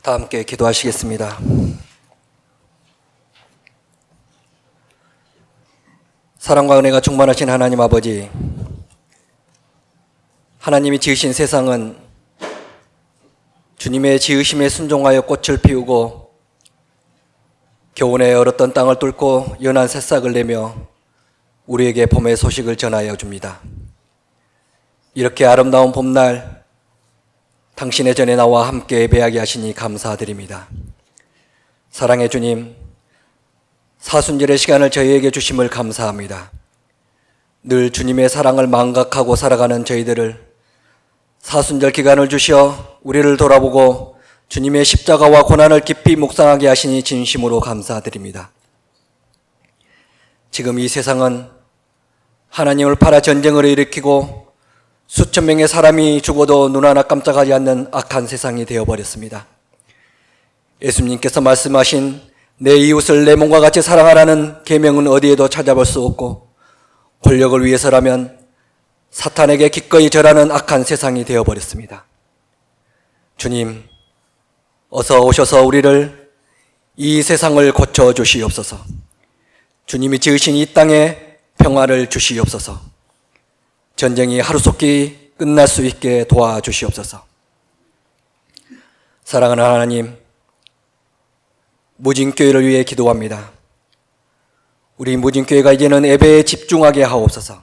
다 함께 기도하시겠습니다. 사랑과 은혜가 충만하신 하나님 아버지, 하나님이 지으신 세상은 주님의 지으심에 순종하여 꽃을 피우고 겨우내 얼었던 땅을 뚫고 연한 새싹을 내며 우리에게 봄의 소식을 전하여 줍니다. 이렇게 아름다운 봄날 당신의 전에 나와 함께 예배하게 하시니 감사드립니다. 사랑의 주님, 사순절의 시간을 저희에게 주심을 감사합니다. 늘 주님의 사랑을 망각하고 살아가는 저희들을 사순절 기간을 주시어 우리를 돌아보고 주님의 십자가와 고난을 깊이 묵상하게 하시니 진심으로 감사드립니다. 지금 이 세상은 하나님을 팔아 전쟁을 일으키고 수천 명의 사람이 죽어도 눈 하나 깜짝하지 않는 악한 세상이 되어버렸습니다. 예수님께서 말씀하신 내 이웃을 내 몸과 같이 사랑하라는 계명은 어디에도 찾아볼 수 없고 권력을 위해서라면 사탄에게 기꺼이 절하는 악한 세상이 되어버렸습니다. 주님, 어서 오셔서 우리를 이 세상을 고쳐주시옵소서. 주님이 지으신 이 땅에 평화를 주시옵소서. 전쟁이 하루속히 끝날 수 있게 도와주시옵소서. 사랑하는 하나님, 무진교회를 위해 기도합니다. 우리 무진교회가 이제는 예배에 집중하게 하옵소서.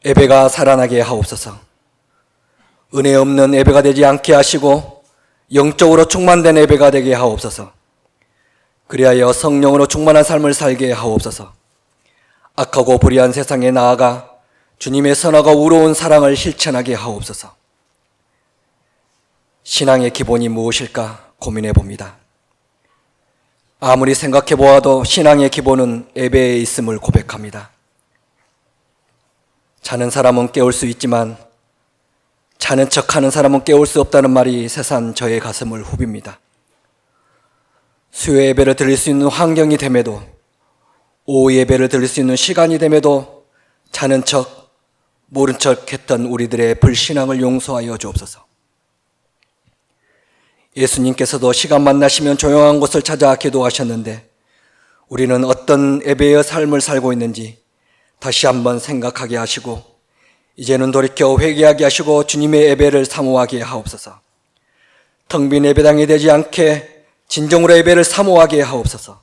예배가 살아나게 하옵소서. 은혜 없는 예배가 되지 않게 하시고 영적으로 충만된 예배가 되게 하옵소서. 그리하여 성령으로 충만한 삶을 살게 하옵소서. 악하고 불의한 세상에 나아가 주님의 선하고 우러운 사랑을 실천하게 하옵소서. 신앙의 기본이 무엇일까 고민해 봅니다. 아무리 생각해 보아도 신앙의 기본은 예배에 있음을 고백합니다. 자는 사람은 깨울 수 있지만 자는 척하는 사람은 깨울 수 없다는 말이 새삼 저의 가슴을 후빕니다. 수요 예배를 드릴 수 있는 환경이 됨에도, 오후 예배를 드릴 수 있는 시간이 됨에도 자는 척 모른 척 했던 우리들의 불신앙을 용서하여 주옵소서. 예수님께서도 시간만 나시면 조용한 곳을 찾아 기도하셨는데 우리는 어떤 예배의 삶을 살고 있는지 다시 한번 생각하게 하시고 이제는 돌이켜 회개하게 하시고 주님의 예배를 사모하게 하옵소서. 텅 빈 예배당이 되지 않게 진정으로 예배를 사모하게 하옵소서.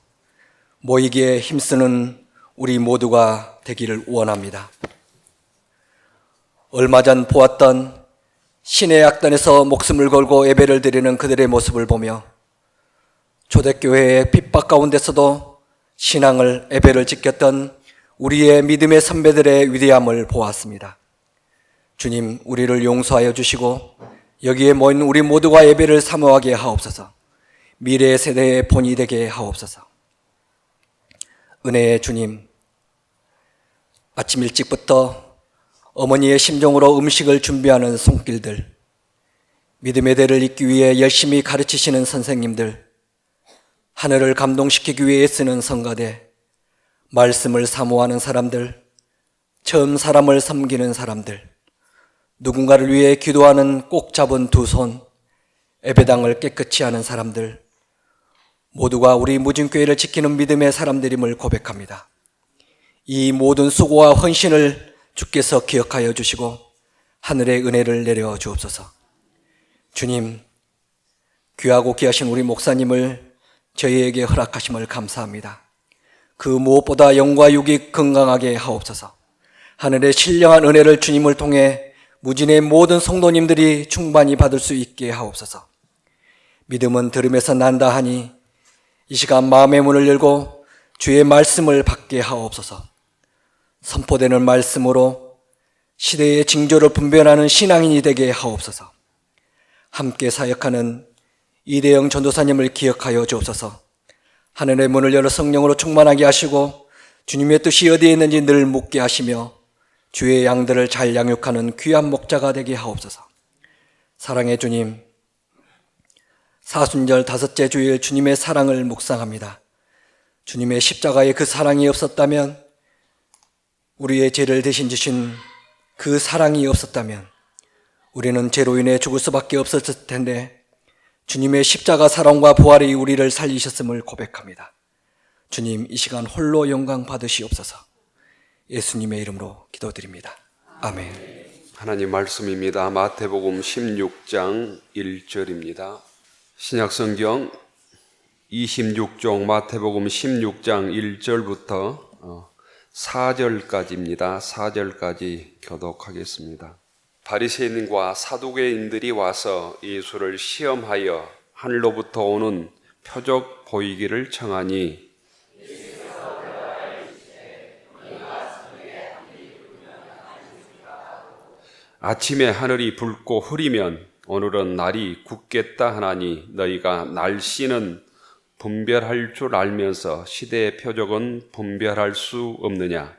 모이기에 힘쓰는 우리 모두가 되기를 원합니다. 얼마 전 보았던 신의 악단에서 목숨을 걸고 예배를 드리는 그들의 모습을 보며 초대교회의 핍박 가운데서도 신앙을 예배를 지켰던 우리의 믿음의 선배들의 위대함을 보았습니다. 주님, 우리를 용서하여 주시고 여기에 모인 우리 모두가 예배를 사모하게 하옵소서. 미래 세대의 본이 되게 하옵소서. 은혜의 주님, 아침 일찍부터 어머니의 심정으로 음식을 준비하는 손길들, 믿음의 대를 잇기 위해 열심히 가르치시는 선생님들, 하늘을 감동시키기 위해 쓰는 성가대, 말씀을 사모하는 사람들, 처음 사람을 섬기는 사람들, 누군가를 위해 기도하는 꼭 잡은 두 손, 예배당을 깨끗이 하는 사람들, 모두가 우리 무진교회를 지키는 믿음의 사람들임을 고백합니다. 이 모든 수고와 헌신을 주께서 기억하여 주시고 하늘의 은혜를 내려 주옵소서. 주님, 귀하고 귀하신 우리 목사님을 저희에게 허락하심을 감사합니다. 그 무엇보다 영과 육이 건강하게 하옵소서. 하늘의 신령한 은혜를 주님을 통해 무진의 모든 성도님들이 충만히 받을 수 있게 하옵소서. 믿음은 들음에서 난다 하니 이 시간 마음의 문을 열고 주의 말씀을 받게 하옵소서. 선포되는 말씀으로 시대의 징조를 분별하는 신앙인이 되게 하옵소서. 함께 사역하는 이대영 전도사님을 기억하여 주옵소서. 하늘의 문을 열어 성령으로 충만하게 하시고 주님의 뜻이 어디에 있는지 늘 묻게 하시며 주의 양들을 잘 양육하는 귀한 목자가 되게 하옵소서. 사랑의 주님, 사순절 다섯째 주일 주님의 사랑을 묵상합니다. 주님의 십자가에 그 사랑이 없었다면, 우리의 죄를 대신 지신 그 사랑이 없었다면 우리는 죄로 인해 죽을 수밖에 없었을 텐데 주님의 십자가 사랑과 부활이 우리를 살리셨음을 고백합니다. 주님, 이 시간 홀로 영광 받으시옵소서. 예수님의 이름으로 기도드립니다. 아멘. 하나님 말씀입니다. 마태복음 16장 1절입니다. 신약성경 26종 마태복음 16장 1절부터 4절까지입니다. 4절까지 교독하겠습니다. 바리새인과 사두개인들이 와서 예수를 시험하여 하늘로부터 오는 표적 보이기를 청하니 아침에 하늘이 붉고 흐리면 오늘은 날이 굳겠다 하나니 너희가 날씨는 분별할 줄 알면서 시대의 표적은 분별할 수 없느냐.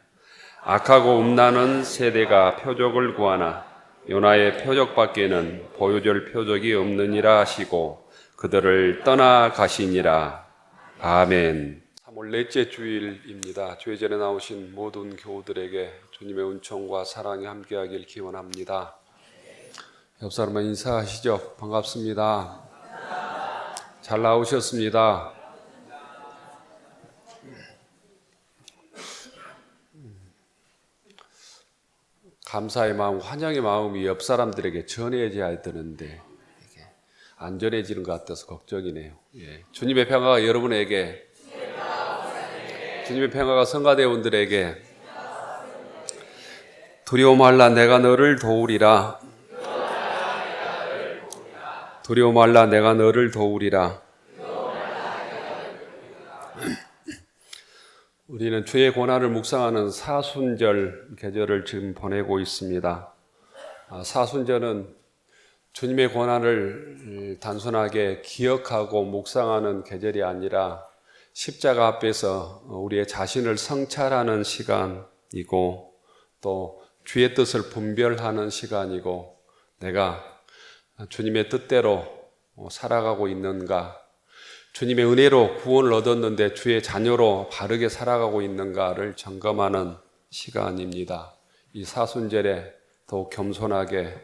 악하고 음란한 세대가 표적을 구하나 요나의 표적밖에는 보여줄 표적이 없느니라 하시고 그들을 떠나가시니라. 아멘. 3월 넷째 주일입니다. 주의 전에 나오신 모든 교우들에게 주님의 은총과 사랑이 함께하길 기원합니다. 옆 사람과 인사하시죠. 반갑습니다. 잘 나오셨습니다. 감사의 마음, 환영의 마음이 옆 사람들에게 전해져야 되는데 안 전해지는 것 같아서 걱정이네요. 주님의 평화가 여러분에게, 주님의 평화가 성가대원들에게 두려워 말라 내가 너를 도우리라. 두려워 말라 내가 너를 도우리라. 우리는 주의 고난을 묵상하는 사순절 계절을 지금 보내고 있습니다. 사순절은 주님의 고난을 단순하게 기억하고 묵상하는 계절이 아니라 십자가 앞에서 우리의 자신을 성찰하는 시간이고 또 주의 뜻을 분별하는 시간이고 내가 주님의 뜻대로 살아가고 있는가, 주님의 은혜로 구원을 얻었는데 주의 자녀로 바르게 살아가고 있는가를 점검하는 시간입니다. 이 사순절에 더욱 겸손하게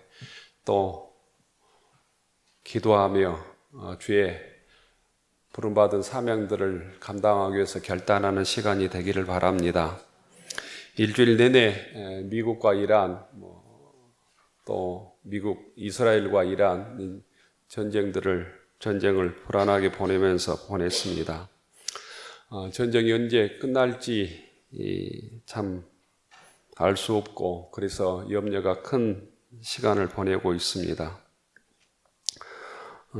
또 기도하며 주의 부름받은 사명들을 감당하기 위해서 결단하는 시간이 되기를 바랍니다. 일주일 내내 미국과 이란, 또 미국, 이스라엘과 이란 전쟁을 불안하게 보내면서 보냈습니다. 전쟁이 언제 끝날지 참 알 수 없고 그래서 염려가 큰 시간을 보내고 있습니다.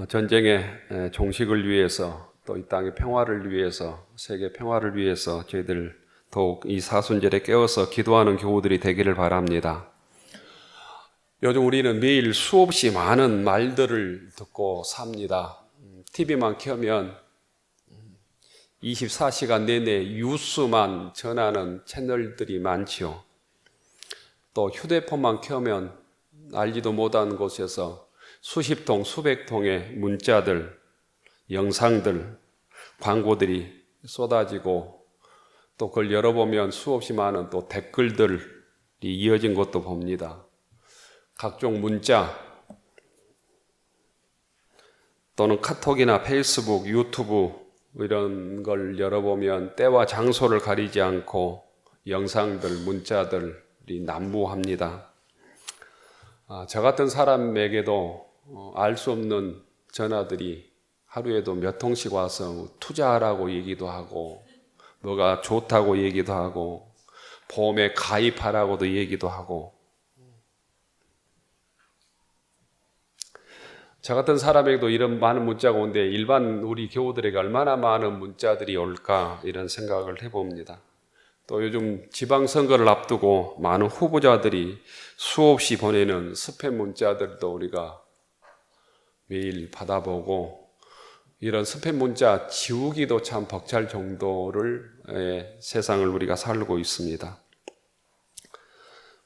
전쟁의 종식을 위해서 또 이 땅의 평화를 위해서 세계 평화를 위해서 저희들 더욱 이 사순절에 깨어서 기도하는 교우들이 되기를 바랍니다. 요즘 우리는 매일 수없이 많은 말들을 듣고 삽니다. TV만 켜면 24시간 내내 뉴스만 전하는 채널들이 많지요. 또 휴대폰만 켜면 알지도 못한 곳에서 수십 통, 수백 통의 문자들, 영상들, 광고들이 쏟아지고 또 그걸 열어보면 수없이 많은 또 댓글들이 이어진 것도 봅니다. 각종 문자 또는 카톡이나 페이스북, 유튜브 이런 걸 열어보면 때와 장소를 가리지 않고 영상들, 문자들이 난무합니다. 저 같은 사람에게도 알 수 없는 전화들이 하루에도 몇 통씩 와서 투자하라고 얘기도 하고 뭐가 좋다고 얘기도 하고 보험에 가입하라고도 얘기도 하고 저 같은 사람에게도 이런 많은 문자가 오는데 일반 우리 교우들에게 얼마나 많은 문자들이 올까 이런 생각을 해봅니다. 또 요즘 지방선거를 앞두고 많은 후보자들이 수없이 보내는 스팸 문자들도 우리가 매일 받아보고 이런 스팸 문자 지우기도 참 벅찰 정도를 세상을 우리가 살고 있습니다.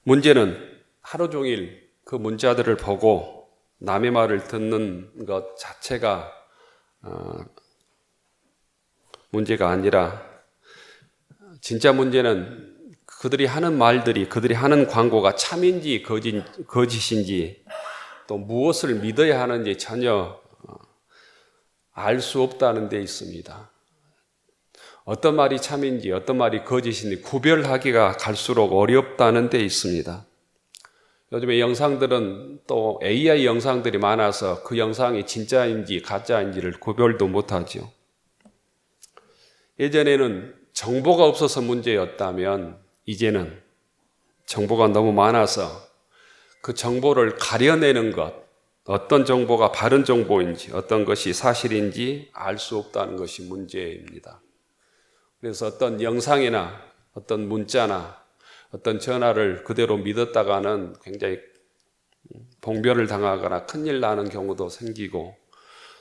문제는 하루 종일 그 문자들을 보고 남의 말을 듣는 것 자체가 문제가 아니라 진짜 문제는 그들이 하는 말들이, 그들이 하는 광고가 참인지 거짓인지 또 무엇을 믿어야 하는지 전혀 알 수 없다는 데 있습니다. 어떤 말이 참인지 어떤 말이 거짓인지 구별하기가 갈수록 어렵다는 데 있습니다. 요즘에 영상들은 또 AI 영상들이 많아서 그 영상이 진짜인지 가짜인지를 구별도 못하죠. 예전에는 정보가 없어서 문제였다면 이제는 정보가 너무 많아서 그 정보를 가려내는 것, 어떤 정보가 바른 정보인지 어떤 것이 사실인지 알 수 없다는 것이 문제입니다. 그래서 어떤 영상이나 어떤 문자나 어떤 전화를 그대로 믿었다가는 굉장히 봉변을 당하거나 큰일 나는 경우도 생기고,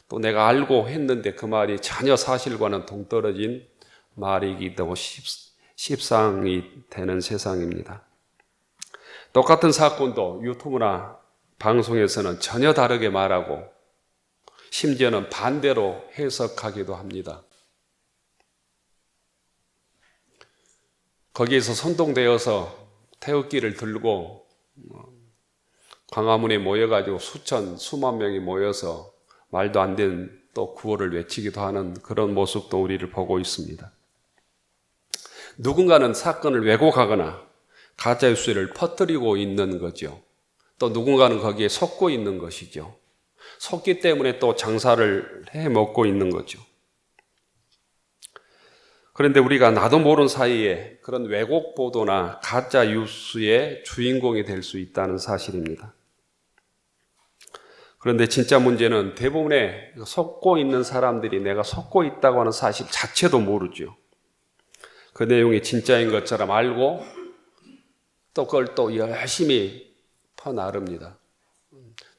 또 내가 알고 했는데 그 말이 전혀 사실과는 동떨어진 말이기도 십상이 되는 세상입니다. 똑같은 사건도 유튜브나 방송에서는 전혀 다르게 말하고 심지어는 반대로 해석하기도 합니다. 거기에서 선동되어서 태극기를 들고 광화문에 모여가지고 수만 명이 모여서 말도 안 되는 또 구호를 외치기도 하는 그런 모습도 우리를 보고 있습니다. 누군가는 사건을 왜곡하거나 가짜뉴스를 퍼뜨리고 있는 거죠. 또 누군가는 거기에 속고 있는 것이죠. 속기 때문에 또 장사를 해먹고 있는 거죠. 그런데 우리가 나도 모르는 사이에 그런 왜곡 보도나 가짜 뉴스의 주인공이 될 수 있다는 사실입니다. 그런데 진짜 문제는 대부분의 속고 있는 사람들이 내가 속고 있다고 하는 사실 자체도 모르죠. 그 내용이 진짜인 것처럼 알고 또 그걸 또 열심히 퍼나릅니다.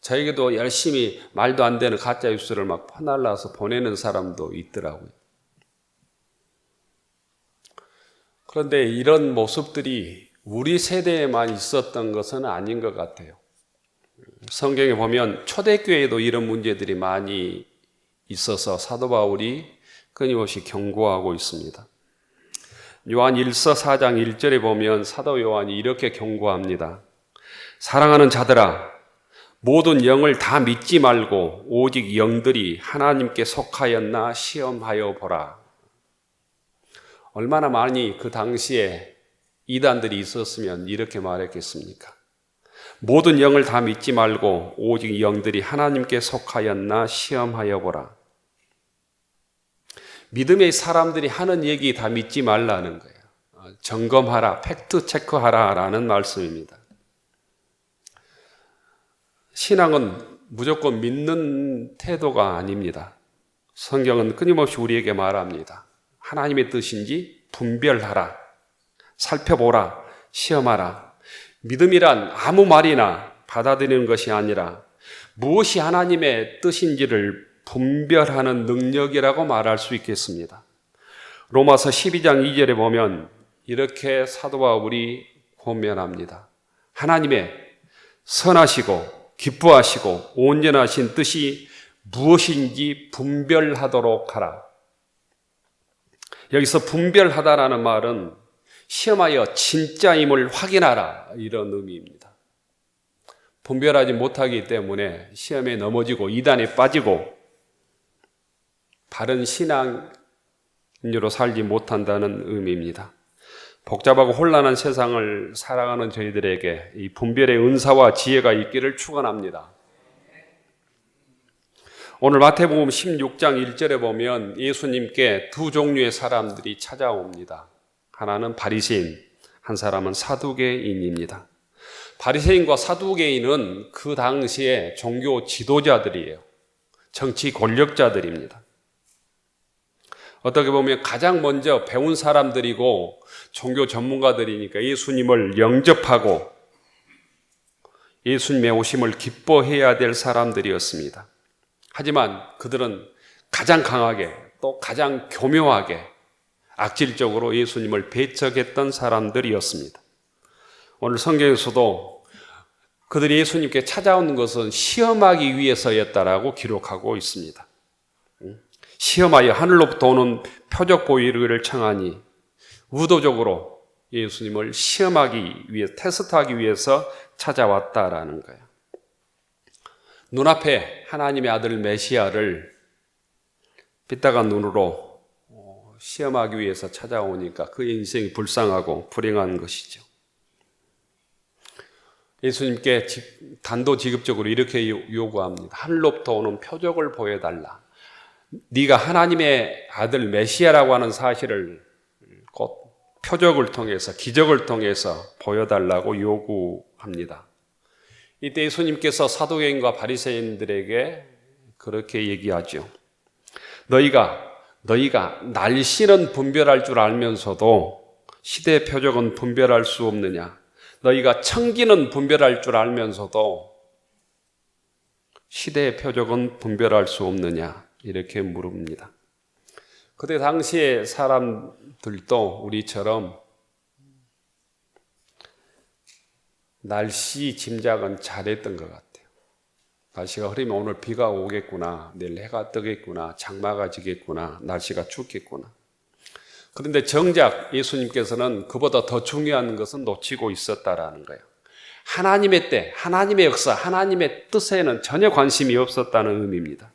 저에게도 열심히 말도 안 되는 가짜 뉴스를 막 퍼날라서 보내는 사람도 있더라고요. 그런데 이런 모습들이 우리 세대에만 있었던 것은 아닌 것 같아요. 성경에 보면 초대교회에도 이런 문제들이 많이 있어서 사도 바울이 끊임없이 경고하고 있습니다. 요한 1서 4장 1절에 보면 사도 요한이 이렇게 경고합니다. 사랑하는 자들아, 모든 영을 다 믿지 말고 오직 영들이 하나님께 속하였나 시험하여 보라. 얼마나 많이 그 당시에 이단들이 있었으면 이렇게 말했겠습니까? 모든 영을 다 믿지 말고 오직 영들이 하나님께 속하였나 시험하여 보라. 믿음의 사람들이 하는 얘기 다 믿지 말라는 거예요. 점검하라, 팩트 체크하라 라는 말씀입니다. 신앙은 무조건 믿는 태도가 아닙니다. 성경은 끊임없이 우리에게 말합니다. 하나님의 뜻인지 분별하라, 살펴보라, 시험하라. 믿음이란 아무 말이나 받아들이는 것이 아니라 무엇이 하나님의 뜻인지를 분별하는 능력이라고 말할 수 있겠습니다. 로마서 12장 2절에 보면 이렇게 사도 바울이 권면합니다. 하나님의 선하시고 기뻐하시고 온전하신 뜻이 무엇인지 분별하도록 하라. 여기서 분별하다라는 말은 시험하여 진짜임을 확인하라, 이런 의미입니다. 분별하지 못하기 때문에 시험에 넘어지고 이단에 빠지고 바른 신앙인으로 살지 못한다는 의미입니다. 복잡하고 혼란한 세상을 살아가는 저희들에게 이 분별의 은사와 지혜가 있기를 축원합니다. 오늘 마태복음 16장 1절에 보면 예수님께 두 종류의 사람들이 찾아옵니다. 하나는 바리새인, 한 사람은 사두개인입니다. 바리새인과 사두개인은 그 당시에 종교 지도자들이에요. 정치 권력자들입니다. 어떻게 보면 가장 먼저 배운 사람들이고 종교 전문가들이니까 예수님을 영접하고 예수님의 오심을 기뻐해야 될 사람들이었습니다. 하지만 그들은 가장 강하게 또 가장 교묘하게 악질적으로 예수님을 배척했던 사람들이었습니다. 오늘 성경에서도 그들이 예수님께 찾아오는 것은 시험하기 위해서였다라고 기록하고 있습니다. 시험하여 하늘로부터 오는 표적 보이기를 청하니 의도적으로 예수님을 시험하기 위해, 테스트하기 위해서 찾아왔다라는 거예요. 눈앞에 하나님의 아들 메시아를 삐딱한 눈으로 시험하기 위해서 찾아오니까 그 인생이 불쌍하고 불행한 것이죠. 예수님께 단도직입적으로 이렇게 요구합니다. 하늘로부터 오는 표적을 보여달라. 네가 하나님의 아들 메시아라고 하는 사실을 곧 표적을 통해서 기적을 통해서 보여달라고 요구합니다. 이때 예수님께서 사도개인과 바리새인들에게 그렇게 얘기하죠. 너희가 날씨는 분별할 줄 알면서도 시대의 표적은 분별할 수 없느냐? 너희가 청기는 분별할 줄 알면서도 시대의 표적은 분별할 수 없느냐? 이렇게 물읍니다. 그때 당시에 사람들도 우리처럼 날씨 짐작은 잘했던 것 같아요. 날씨가 흐리면 오늘 비가 오겠구나, 내일 해가 뜨겠구나, 장마가 지겠구나, 날씨가 춥겠구나. 그런데 정작 예수님께서는 그보다 더 중요한 것은 놓치고 있었다라는 거예요. 하나님의 때, 하나님의 역사, 하나님의 뜻에는 전혀 관심이 없었다는 의미입니다.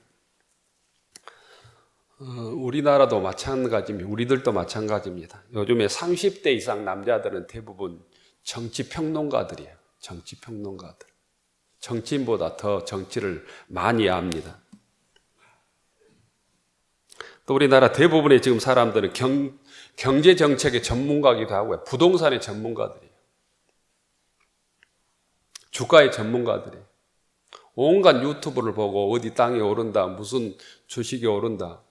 우리나라도 마찬가지입니다. 우리들도 마찬가지입니다. 요즘에 30대 이상 남자들은 대부분 정치평론가들이에요. 정치평론가들. 정치인보다 더 정치를 많이 압니다. 또 우리나라 대부분의 지금 사람들은 경제정책의 전문가이기도 하고요. 부동산의 전문가들이에요. 주가의 전문가들이에요. 온갖 유튜브를 보고 어디 땅이 오른다, 무슨 주식이 오른다.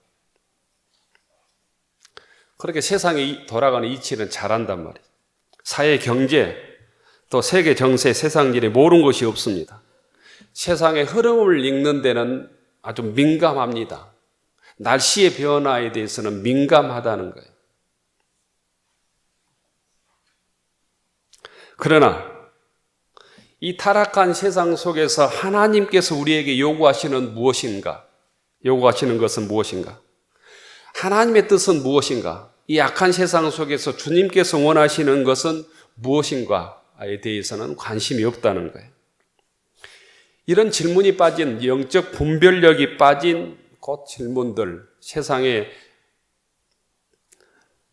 그렇게 세상이 돌아가는 이치는 잘한단 말이에요. 사회 경제, 또 세계 정세, 세상 일에 모르는 것이 없습니다. 세상의 흐름을 읽는 데는 아주 민감합니다. 날씨의 변화에 대해서는 민감하다는 거예요. 그러나 이 타락한 세상 속에서 하나님께서 우리에게 요구하시는 것은 무엇인가? 하나님의 뜻은 무엇인가? 이 악한 세상 속에서 주님께서 원하시는 것은 무엇인가에 대해서는 관심이 없다는 거예요. 이런 질문이 빠진, 영적 분별력이 빠진 그 질문들, 세상의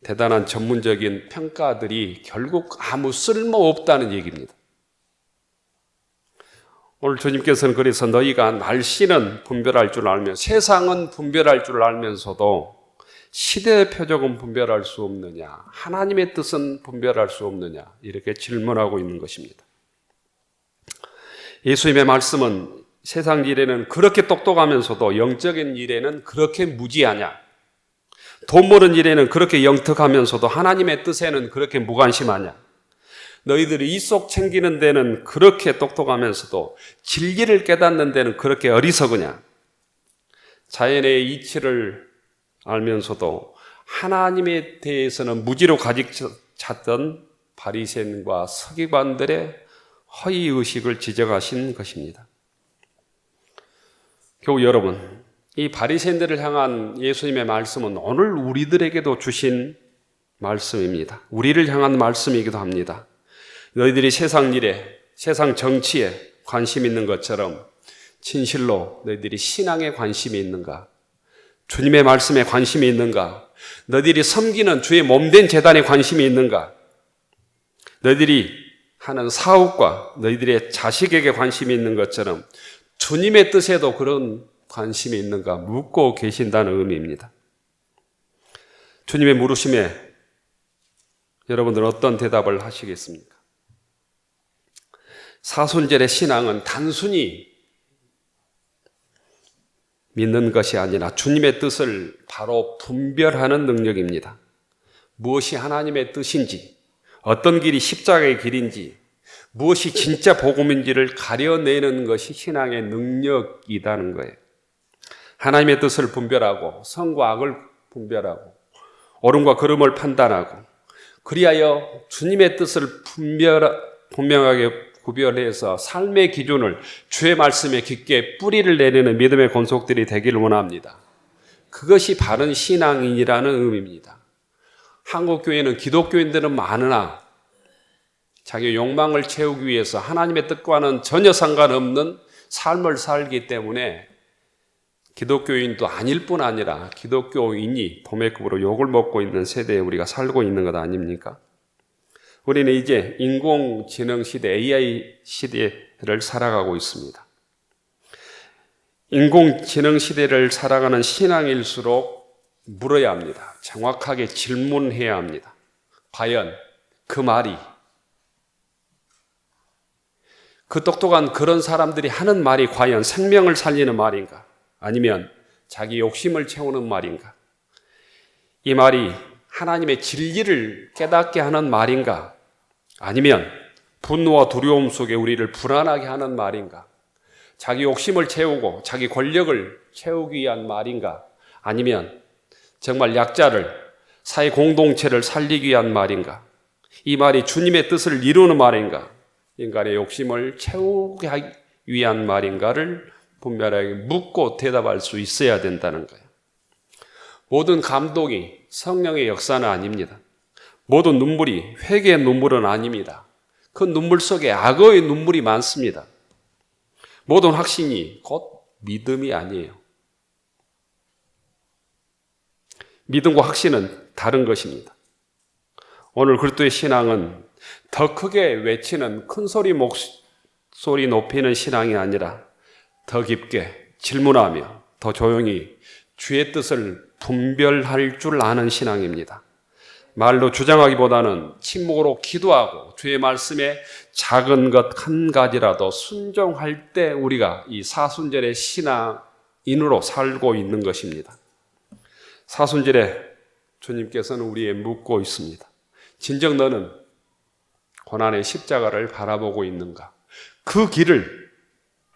대단한 전문적인 평가들이 결국 아무 쓸모없다는 얘기입니다. 오늘 주님께서는 그래서 너희가 날씨는 분별할 줄 알면, 세상은 분별할 줄 알면서도 시대의 표적은 분별할 수 없느냐, 하나님의 뜻은 분별할 수 없느냐, 이렇게 질문하고 있는 것입니다. 예수님의 말씀은 세상 일에는 그렇게 똑똑하면서도 영적인 일에는 그렇게 무지하냐, 돈 버는 일에는 그렇게 영특하면서도 하나님의 뜻에는 그렇게 무관심하냐, 너희들이 이속 챙기는 데는 그렇게 똑똑하면서도 진리를 깨닫는 데는 그렇게 어리석으냐, 자연의 이치를 알면서도 하나님에 대해서는 무지로 가득 찼던 바리새인과 서기관들의 허위의식을 지적하신 것입니다. 교우 여러분, 이 바리새인들을 향한 예수님의 말씀은 오늘 우리들에게도 주신 말씀입니다. 우리를 향한 말씀이기도 합니다. 너희들이 세상 일에, 세상 정치에 관심 있는 것처럼 진실로 너희들이 신앙에 관심이 있는가? 주님의 말씀에 관심이 있는가? 너희들이 섬기는 주의 몸된 제단에 관심이 있는가? 너희들이 하는 사업과 너희들의 자식에게 관심이 있는 것처럼 주님의 뜻에도 그런 관심이 있는가 묻고 계신다는 의미입니다. 주님의 물으심에 여러분들은 어떤 대답을 하시겠습니까? 사순절의 신앙은 단순히 믿는 것이 아니라 주님의 뜻을 바로 분별하는 능력입니다. 무엇이 하나님의 뜻인지, 어떤 길이 십자가의 길인지, 무엇이 진짜 복음인지를 가려내는 것이 신앙의 능력이라는 거예요. 하나님의 뜻을 분별하고 선과 악을 분별하고 옳음과 그름을 판단하고 그리하여 주님의 뜻을 분명하게 구별해서 삶의 기준을 주의 말씀에 깊게 뿌리를 내리는 믿음의 권속들이 되기를 원합니다. 그것이 바른 신앙인이라는 의미입니다. 한국 교회는 기독교인들은 많으나 자기 욕망을 채우기 위해서 하나님의 뜻과는 전혀 상관없는 삶을 살기 때문에 기독교인도 아닐 뿐 아니라 기독교인이 도매급으로 욕을 먹고 있는 세대에 우리가 살고 있는 것 아닙니까? 우리는 이제 인공지능 시대, AI 시대를 살아가고 있습니다. 인공지능 시대를 살아가는 신앙일수록 물어야 합니다. 정확하게 질문해야 합니다. 과연 그 말이, 그 똑똑한 그런 사람들이 하는 말이 과연 생명을 살리는 말인가? 아니면 자기 욕심을 채우는 말인가? 이 말이 하나님의 진리를 깨닫게 하는 말인가? 아니면 분노와 두려움 속에 우리를 불안하게 하는 말인가? 자기 욕심을 채우고 자기 권력을 채우기 위한 말인가? 아니면 정말 약자를, 사회 공동체를 살리기 위한 말인가? 이 말이 주님의 뜻을 이루는 말인가? 인간의 욕심을 채우기 위한 말인가를 분별하게 묻고 대답할 수 있어야 된다는 거예요. 모든 감동이 성령의 역사는 아닙니다. 모든 눈물이 회개의 눈물은 아닙니다. 그 눈물 속에 악어의 눈물이 많습니다. 모든 확신이 곧 믿음이 아니에요. 믿음과 확신은 다른 것입니다. 오늘 그리스도의 신앙은 더 크게 외치는 큰 소리 목소리 높이는 신앙이 아니라 더 깊게 질문하며 더 조용히 주의 뜻을 분별할 줄 아는 신앙입니다. 말로 주장하기보다는 침묵으로 기도하고 주의 말씀에 작은 것 한 가지라도 순종할 때 우리가 이 사순절의 신앙인으로 살고 있는 것입니다. 사순절에 주님께서는 우리에게 묻고 있습니다. 진정 너는 고난의 십자가를 바라보고 있는가? 그 길을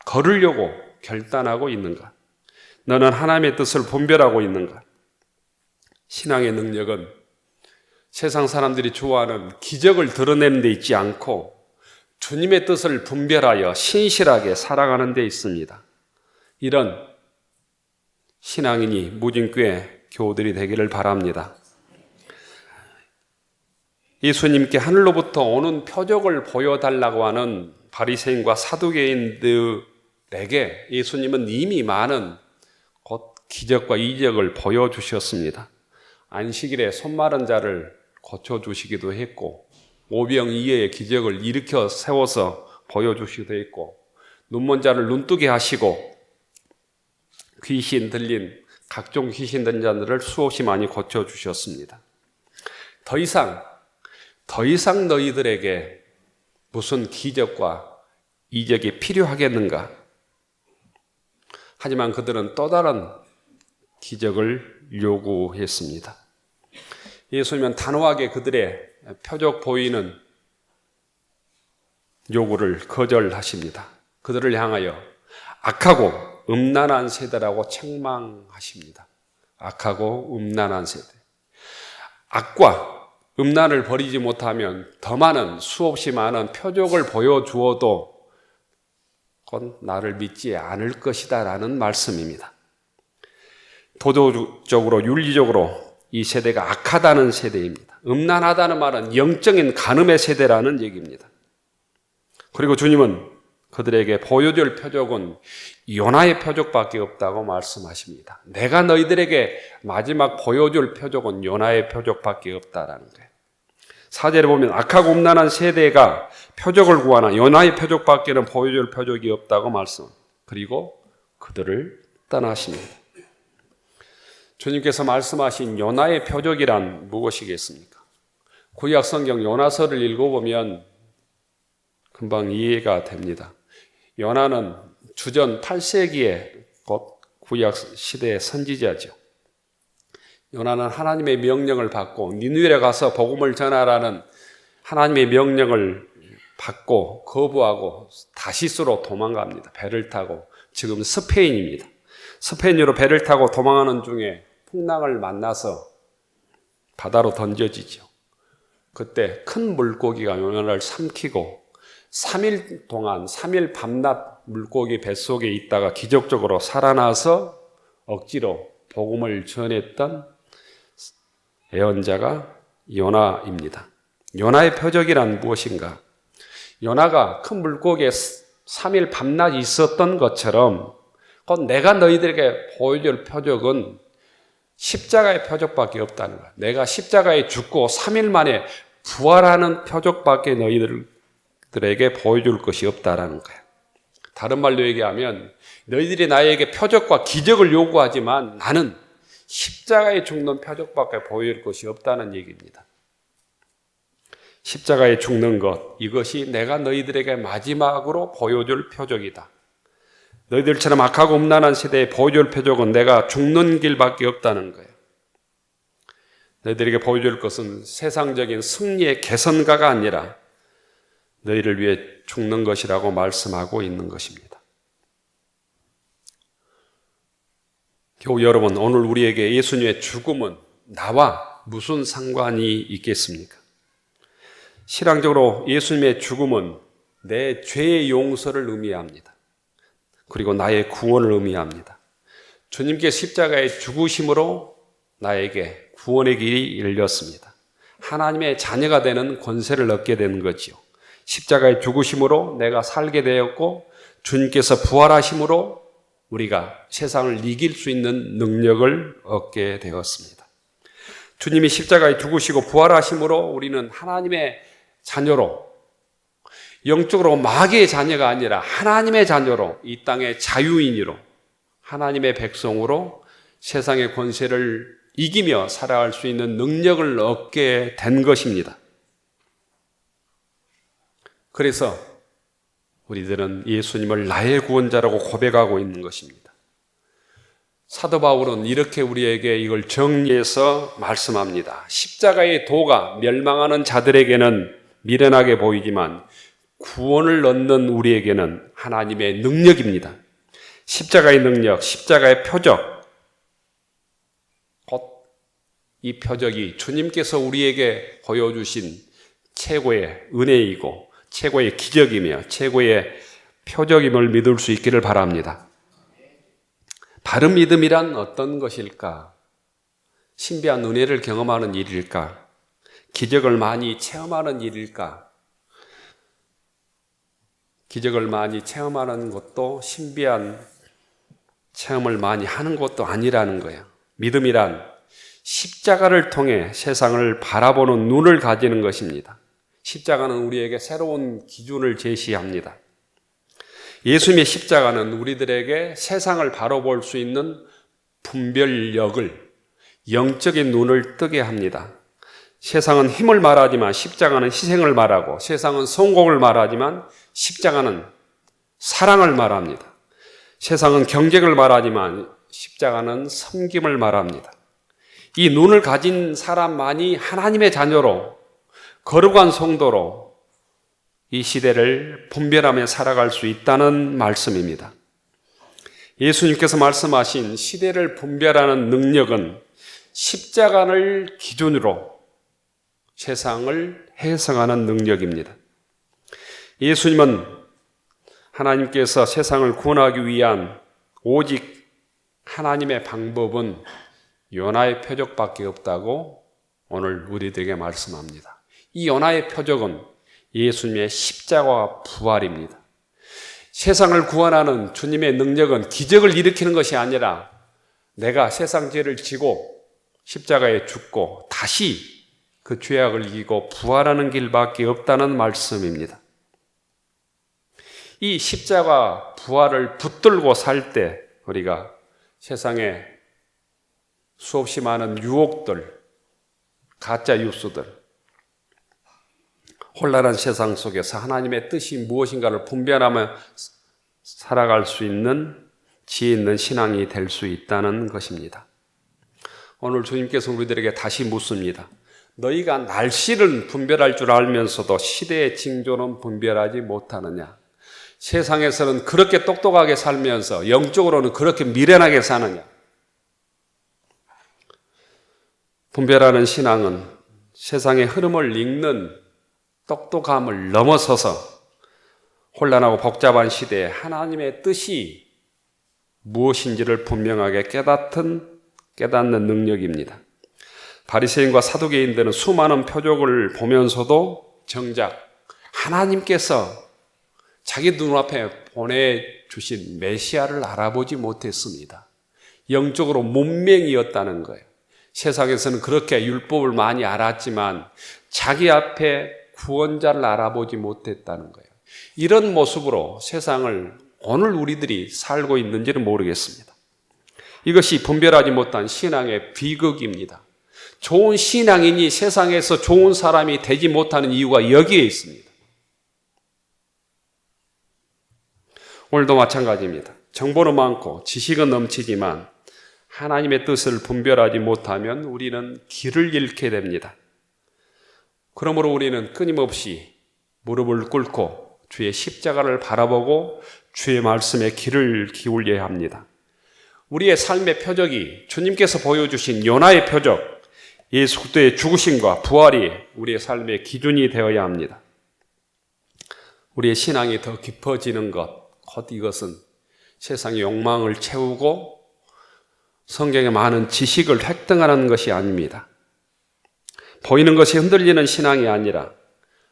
걸으려고 결단하고 있는가? 너는 하나님의 뜻을 분별하고 있는가? 신앙의 능력은 세상 사람들이 좋아하는 기적을 드러내는 데 있지 않고 주님의 뜻을 분별하여 신실하게 살아가는 데 있습니다. 이런 신앙인이 무진교회 교우들이 되기를 바랍니다. 예수님께 하늘로부터 오는 표적을 보여달라고 하는 바리새인과 사두개인들에게 예수님은 이미 많은 곧 기적과 이적을 보여주셨습니다. 안식일에 손 마른 자를 고쳐주시기도 했고 오병이어의 기적을 일으켜 세워서 보여주시기도 했고 눈먼 자를 눈뜨게 하시고 귀신 들린 각종 귀신 들린 자들을 수없이 많이 고쳐주셨습니다. 더 이상 너희들에게 무슨 기적과 이적이 필요하겠는가? 하지만 그들은 또 다른 기적을 요구했습니다. 예수님은 단호하게 그들의 표적 보이는 요구를 거절하십니다. 그들을 향하여 악하고 음란한 세대라고 책망하십니다. 악하고 음란한 세대. 악과 음란을 버리지 못하면 더 많은 수없이 많은 표적을 보여주어도 그건 나를 믿지 않을 것이다 라는 말씀입니다. 도덕적으로 윤리적으로 이 세대가 악하다는 세대입니다. 음란하다는 말은 영적인 간음의 세대라는 얘기입니다. 그리고 주님은 그들에게 보여줄 표적은 요나의 표적밖에 없다고 말씀하십니다. 내가 너희들에게 마지막 보여줄 표적은 요나의 표적밖에 없다라는 거예요. 4절에 보면 악하고 음란한 세대가 표적을 구하나 요나의 표적밖에는 보여줄 표적이 없다고 말씀. 그리고 그들을 떠나십니다. 주님께서 말씀하신 요나의 표적이란 무엇이겠습니까? 구약 성경 요나서를 읽어보면 금방 이해가 됩니다. 요나는 주전 8세기의 곧 구약 시대의 선지자죠. 요나는 하나님의 명령을 받고 니느웨에 가서 복음을 전하라는 하나님의 명령을 받고 거부하고 다시스로 도망갑니다. 배를 타고 지금 스페인입니다. 스페인으로 배를 타고 도망하는 중에 풍랑을 만나서 바다로 던져지죠. 그때 큰 물고기가 요나를 삼키고 3일 동안 3일 밤낮 물고기 뱃속에 있다가 기적적으로 살아나서 억지로 복음을 전했던 예언자가 요나입니다. 요나의 표적이란 무엇인가? 요나가 큰 물고기에 3일 밤낮 있었던 것처럼 곧 내가 너희들에게 보여줄 표적은 십자가의 표적밖에 없다는 거야. 내가 십자가에 죽고 3일 만에 부활하는 표적밖에 너희들에게 보여줄 것이 없다라는 거야. 다른 말로 얘기하면 너희들이 나에게 표적과 기적을 요구하지만 나는 십자가에 죽는 표적밖에 보여줄 것이 없다는 얘기입니다. 십자가에 죽는 것, 이것이 내가 너희들에게 마지막으로 보여줄 표적이다. 너희들처럼 악하고 음란한 세대에 보여줄 표적은 내가 죽는 길밖에 없다는 거예요. 너희들에게 보여줄 것은 세상적인 승리의 개선가가 아니라 너희를 위해 죽는 것이라고 말씀하고 있는 것입니다. 교우 여러분, 오늘 우리에게 예수님의 죽음은 나와 무슨 상관이 있겠습니까? 신앙적으로 예수님의 죽음은 내 죄의 용서를 의미합니다. 그리고 나의 구원을 의미합니다. 주님께 십자가에 죽으심으로 나에게 구원의 길이 열렸습니다. 하나님의 자녀가 되는 권세를 얻게 되는 거지요. 십자가에 죽으심으로 내가 살게 되었고 주님께서 부활하심으로 우리가 세상을 이길 수 있는 능력을 얻게 되었습니다. 주님이 십자가에 죽으시고 부활하심으로 우리는 하나님의 자녀로, 영적으로 마귀의 자녀가 아니라 하나님의 자녀로, 이 땅의 자유인으로, 하나님의 백성으로 세상의 권세를 이기며 살아갈 수 있는 능력을 얻게 된 것입니다. 그래서 우리들은 예수님을 나의 구원자라고 고백하고 있는 것입니다. 사도 바울은 이렇게 우리에게 이걸 정리해서 말씀합니다. 십자가의 도가 멸망하는 자들에게는 미련하게 보이지만 구원을 얻는 우리에게는 하나님의 능력입니다. 십자가의 능력, 십자가의 표적, 곧 이 표적이 주님께서 우리에게 보여주신 최고의 은혜이고 최고의 기적이며 최고의 표적임을 믿을 수 있기를 바랍니다. 바른 믿음이란 어떤 것일까? 신비한 은혜를 경험하는 일일까? 기적을 많이 체험하는 일일까? 기적을 많이 체험하는 것도 신비한 체험을 많이 하는 것도 아니라는 거예요. 믿음이란 십자가를 통해 세상을 바라보는 눈을 가지는 것입니다. 십자가는 우리에게 새로운 기준을 제시합니다. 예수님의 십자가는 우리들에게 세상을 바라볼 수 있는 분별력을, 영적인 눈을 뜨게 합니다. 세상은 힘을 말하지만 십자가는 희생을 말하고, 세상은 성공을 말하지만 십자가는 사랑을 말합니다. 세상은 경쟁을 말하지만 십자가는 섬김을 말합니다. 이 눈을 가진 사람만이 하나님의 자녀로, 거룩한 성도로 이 시대를 분별하며 살아갈 수 있다는 말씀입니다. 예수님께서 말씀하신 시대를 분별하는 능력은 십자가를 기준으로 세상을 해석하는 능력입니다. 예수님은 하나님께서 세상을 구원하기 위한 오직 하나님의 방법은 요나의 표적밖에 없다고 오늘 우리들에게 말씀합니다. 이 요나의 표적은 예수님의 십자가와 부활입니다. 세상을 구원하는 주님의 능력은 기적을 일으키는 것이 아니라 내가 세상 죄를 지고 십자가에 죽고 다시 그 죄악을 이기고 부활하는 길밖에 없다는 말씀입니다. 이 십자가 부활을 붙들고 살 때 우리가 세상에 수없이 많은 유혹들, 가짜 뉴스들, 혼란한 세상 속에서 하나님의 뜻이 무엇인가를 분별하며 살아갈 수 있는 지혜 있는 신앙이 될 수 있다는 것입니다. 오늘 주님께서 우리들에게 다시 묻습니다. 너희가 날씨를 분별할 줄 알면서도 시대의 징조는 분별하지 못하느냐? 세상에서는 그렇게 똑똑하게 살면서 영적으로는 그렇게 미련하게 사느냐? 분별하는 신앙은 세상의 흐름을 읽는 똑똑함을 넘어서서 혼란하고 복잡한 시대에 하나님의 뜻이 무엇인지를 분명하게 깨닫는 능력입니다. 바리새인과 사두개인들은 수많은 표적을 보면서도 정작 하나님께서 자기 눈앞에 보내주신 메시아를 알아보지 못했습니다. 영적으로 문맹이었다는 거예요. 세상에서는 그렇게 율법을 많이 알았지만 자기 앞에 구원자를 알아보지 못했다는 거예요. 이런 모습으로 세상을 오늘 우리들이 살고 있는지는 모르겠습니다. 이것이 분별하지 못한 신앙의 비극입니다. 좋은 신앙인이 세상에서 좋은 사람이 되지 못하는 이유가 여기에 있습니다. 오늘도 마찬가지입니다. 정보는 많고 지식은 넘치지만 하나님의 뜻을 분별하지 못하면 우리는 길을 잃게 됩니다. 그러므로 우리는 끊임없이 무릎을 꿇고 주의 십자가를 바라보고 주의 말씀에 귀를 기울여야 합니다. 우리의 삶의 표적이 주님께서 보여주신 요나의 표적, 예수 그리스도의 죽으심과 부활이 우리의 삶의 기준이 되어야 합니다. 우리의 신앙이 더 깊어지는 것, 곧 이것은 세상의 욕망을 채우고 성경의 많은 지식을 획득하는 것이 아닙니다. 보이는 것이 흔들리는 신앙이 아니라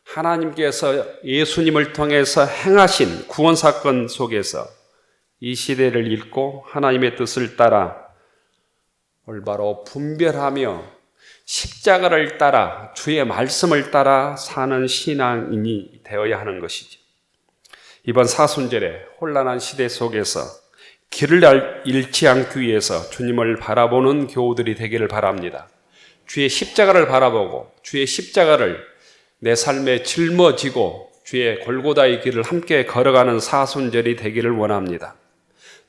하나님께서 예수님을 통해서 행하신 구원 사건 속에서 이 시대를 읽고 하나님의 뜻을 따라 올바로 분별하며 십자가를 따라 주의 말씀을 따라 사는 신앙인이 되어야 하는 것이죠. 이번 사순절에 혼란한 시대 속에서 길을 잃지 않기 위해서 주님을 바라보는 교우들이 되기를 바랍니다. 주의 십자가를 바라보고 주의 십자가를 내 삶에 짊어지고 주의 골고다의 길을 함께 걸어가는 사순절이 되기를 원합니다.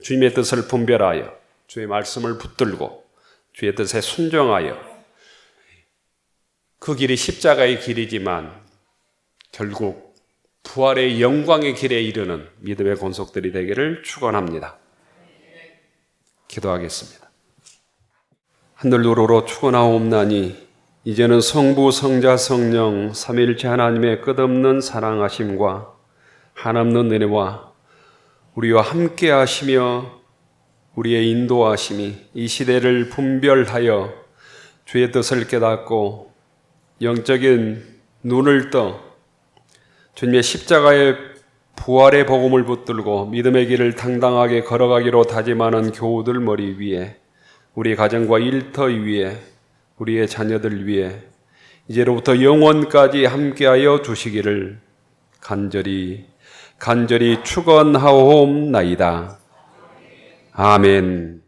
주님의 뜻을 분별하여 주의 말씀을 붙들고 주의 뜻에 순종하여 그 길이 십자가의 길이지만 결국 부활의 영광의 길에 이르는 믿음의 권속들이 되기를 축원합니다. 기도하겠습니다. 하늘로로 축원하옵나니 이제는 성부, 성자, 성령 삼위일체 하나님의 끝없는 사랑하심과 한없는 은혜와 우리와 함께 하시며 우리의 인도하심이 이 시대를 분별하여 주의 뜻을 깨닫고 영적인 눈을 떠 주님의 십자가의 부활의 복음을 붙들고 믿음의 길을 당당하게 걸어가기로 다짐하는 교우들 머리 위에 우리 가정과 일터 위에 우리의 자녀들 위에 이제로부터 영원까지 함께하여 주시기를 간절히 축원하옵나이다. 아멘.